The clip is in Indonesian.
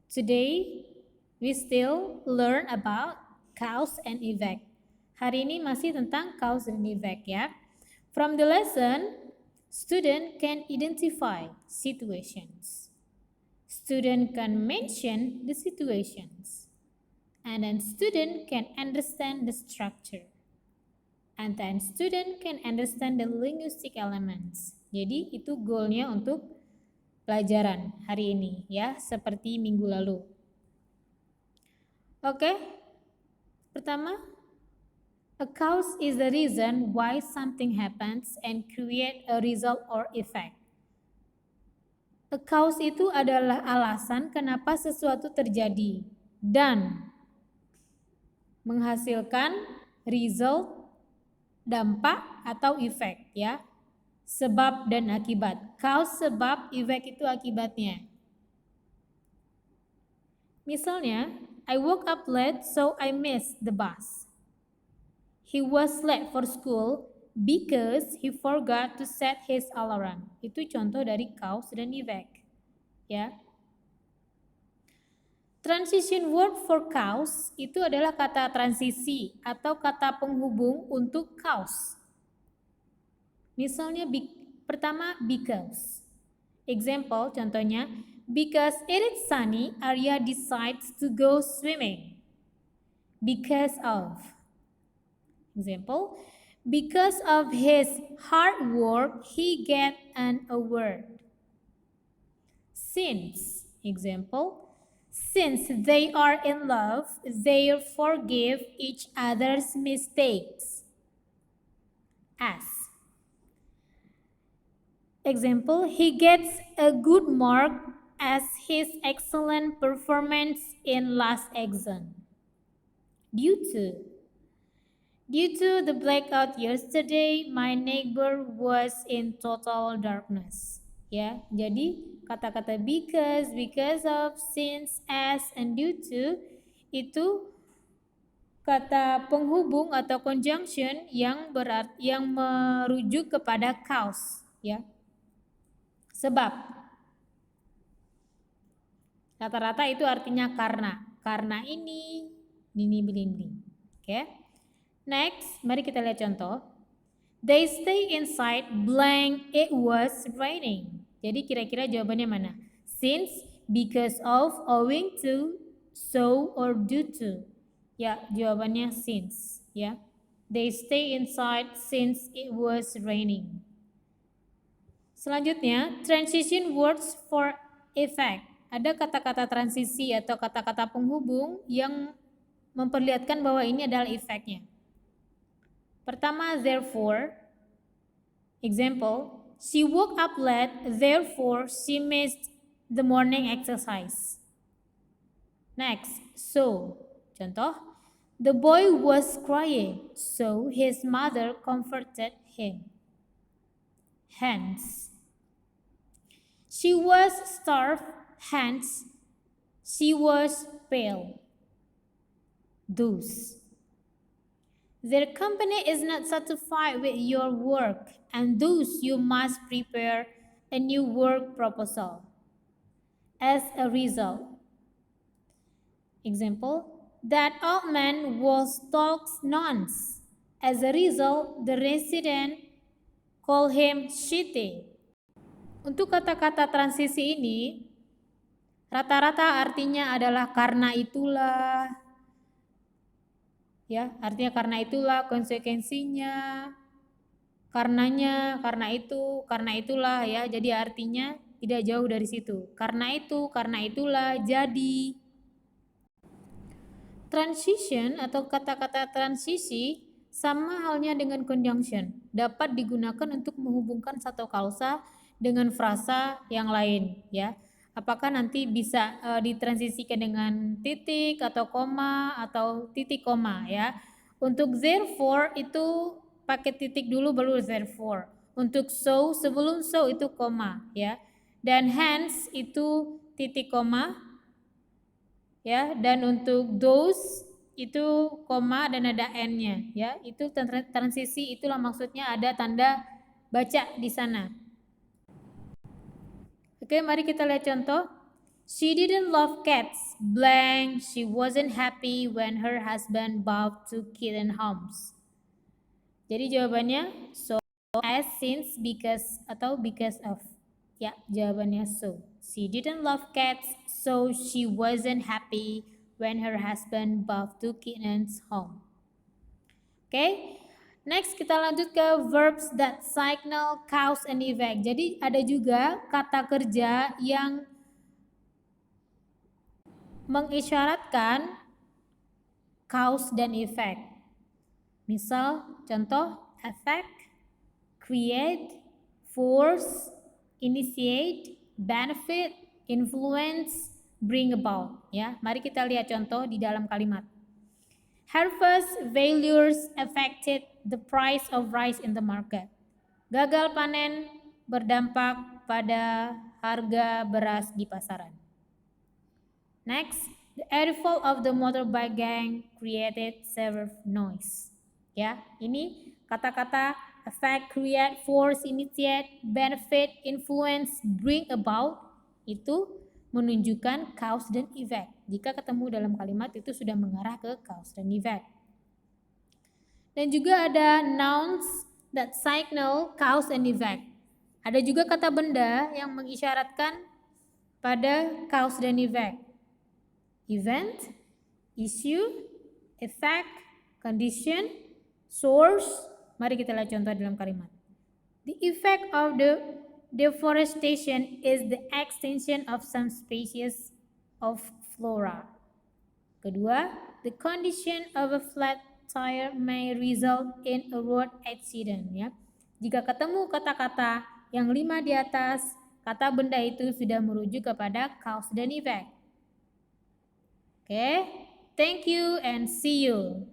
Today we still learn about cause and effect. Hari ini masih tentang cause and effect ya. From the lesson, student can identify situations. Student can mention the situations. And then student can understand the structure. And then student can understand the linguistic elements. Jadi itu goalnya untuk pelajaran hari ini ya, seperti minggu lalu. Oke. Pertama, a cause is the reason why something happens and create a result or effect. A cause itu adalah alasan kenapa sesuatu terjadi dan menghasilkan result, dampak atau efek ya. Sebab dan akibat. Cause sebab, efek itu akibatnya. Misalnya, I woke up late so I missed the bus. He was late for school because he forgot to set his alarm. Itu contoh dari cause dan effect. Ya. Transition word for cause itu adalah kata transisi atau kata penghubung untuk cause. Misalnya pertama because. Example contohnya, because it is sunny, Arya decides to go swimming. Because of. Example, because of his hard work, he get an award. Since. Example, since they are in love, they forgive each other's mistakes. As. Example, he gets a good mark as his excellent performance in last exam. Due to the blackout yesterday, my neighbor was in total darkness. Ya, jadi kata-kata because of, since, as, and due to itu kata penghubung atau conjunction yang merujuk kepada cause, ya. Sebab. Rata-rata itu artinya karena. Karena ini. Oke. Next, mari kita lihat contoh. They stay inside blank it was raining. Jadi kira-kira jawabannya mana? Since, because of, owing to, so, or due to. Ya, jawabannya since, ya. They stay inside since it was raining. Selanjutnya, transition words for effect. Ada kata-kata transisi atau kata-kata penghubung yang memperlihatkan bahwa ini adalah efeknya. Pertama, therefore. Example, she woke up late, therefore she missed the morning exercise. Next, so. Contoh, the boy was crying, so his mother comforted him. Hence, she was starved, hence she was pale. Thus, their company is not satisfied with your work, and thus you must prepare a new work proposal. As a result, example, that old man was talks nonsense. As a result, the resident call him shitty. Untuk kata-kata transisi ini, rata-rata artinya adalah karena itulah, ya, artinya karena itulah, konsekuensinya, karenanya, karena itu, karena itulah, ya. Jadi artinya tidak jauh dari situ. Karena itu, karena itulah, jadi. Transition atau kata-kata transisi sama halnya dengan conjunction, dapat digunakan untuk menghubungkan satu klausa dengan frasa yang lain, ya. Apakah nanti bisa ditransisikan dengan titik atau koma atau titik koma, ya. Untuk therefore itu pakai titik dulu baru therefore. Untuk so sebelum so itu koma, ya. Dan hence itu titik koma, ya. Dan untuk those itu koma dan ada n-nya, ya. Itu transisi, itulah maksudnya ada tanda baca di sana. Oke, mari kita lihat contoh. She didn't love cats. Blank. She wasn't happy when her husband bought 2 kitten homes. Jadi jawabannya so, as, since, because, atau because of. Ya, jawabannya so. She didn't love cats, so she wasn't happy when her husband bought 2 kittens home. Oke. Next kita lanjut ke verbs that signal cause and effect. Jadi ada juga kata kerja yang mengisyaratkan cause dan effect. Misal, contoh, affect, create, force, initiate, benefit, influence, bring about. Ya, mari kita lihat contoh di dalam kalimat. Harvest failures affected the price of rice in the market. Gagal panen berdampak pada harga beras di pasaran. Next, the arrival of the motorbike gang created severe noise. Ya, ini kata-kata affect, create, force, initiate, benefit, influence, bring about itu menunjukkan cause dan effect. Jika ketemu dalam kalimat itu sudah mengarah ke cause dan effect. Dan juga ada nouns that signal cause and effect. Ada juga kata benda yang mengisyaratkan pada cause dan effect. Event, issue, effect, condition, source. Mari kita lihat contoh dalam kalimat. The effect of the deforestation is the extinction of some species of flora. Kedua, the condition of a flat tire may result in a road accident. Ya. Jika ketemu kata-kata yang 5 di atas, kata benda itu sudah merujuk kepada cause dan effect. Okay, thank you and see you.